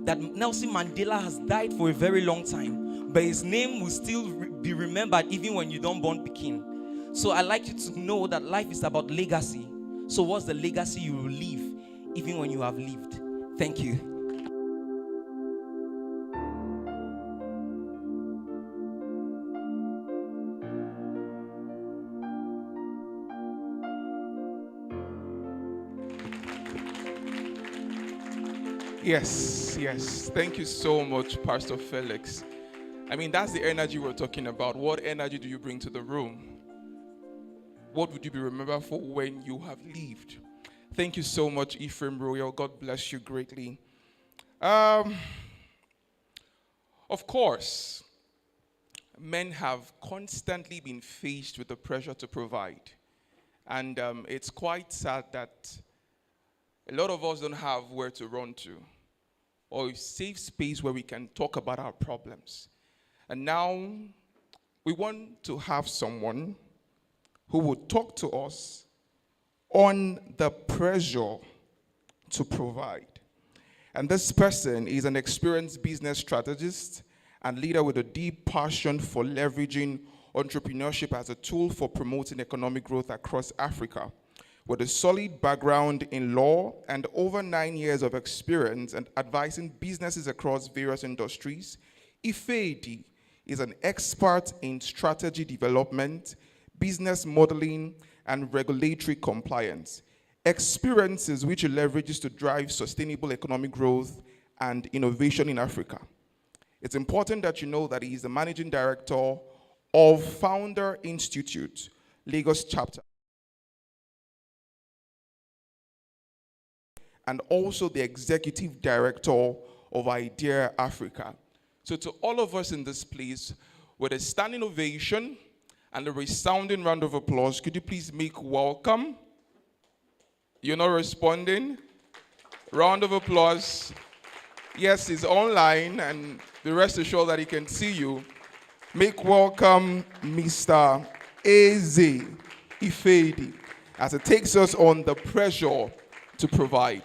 that Nelson Mandela has died for a very long time, but his name will still be remembered even when you don't born Pekin. So I like you to know that life is about legacy. So what's the legacy you will leave even when you have lived? Thank you. Yes. Thank you so much, Pastor Felix. I mean, that's the energy we're talking about. What energy do you bring to the room? What would you be remembered for when you have lived? Thank you so much, Ephraim Royal. God bless you greatly. Of course, men have constantly been faced with the pressure to provide. And it's quite sad that a lot of us don't have where to run to or a safe space where we can talk about our problems. And now we want to have someone who would talk to us on the pressure to provide. And this person is an experienced business strategist and leader with a deep passion for leveraging entrepreneurship as a tool for promoting economic growth across Africa. With a solid background in law and over 9 years of experience and advising businesses across various industries, Ifedi is an expert in strategy development, business modeling, and regulatory compliance, experiences which he leverages to drive sustainable economic growth and innovation in Africa. It's important that you know that he is the managing director of Founder Institute, Lagos chapter, and also the executive director of Idea Africa. So to all of us in this place, with a standing ovation and a resounding round of applause, could you please make welcome? You're not responding? Round of applause. Yes, he's online, and the rest assured that he can see you. Make welcome Mr. Eze Ifedi as it takes us on the pressure to provide.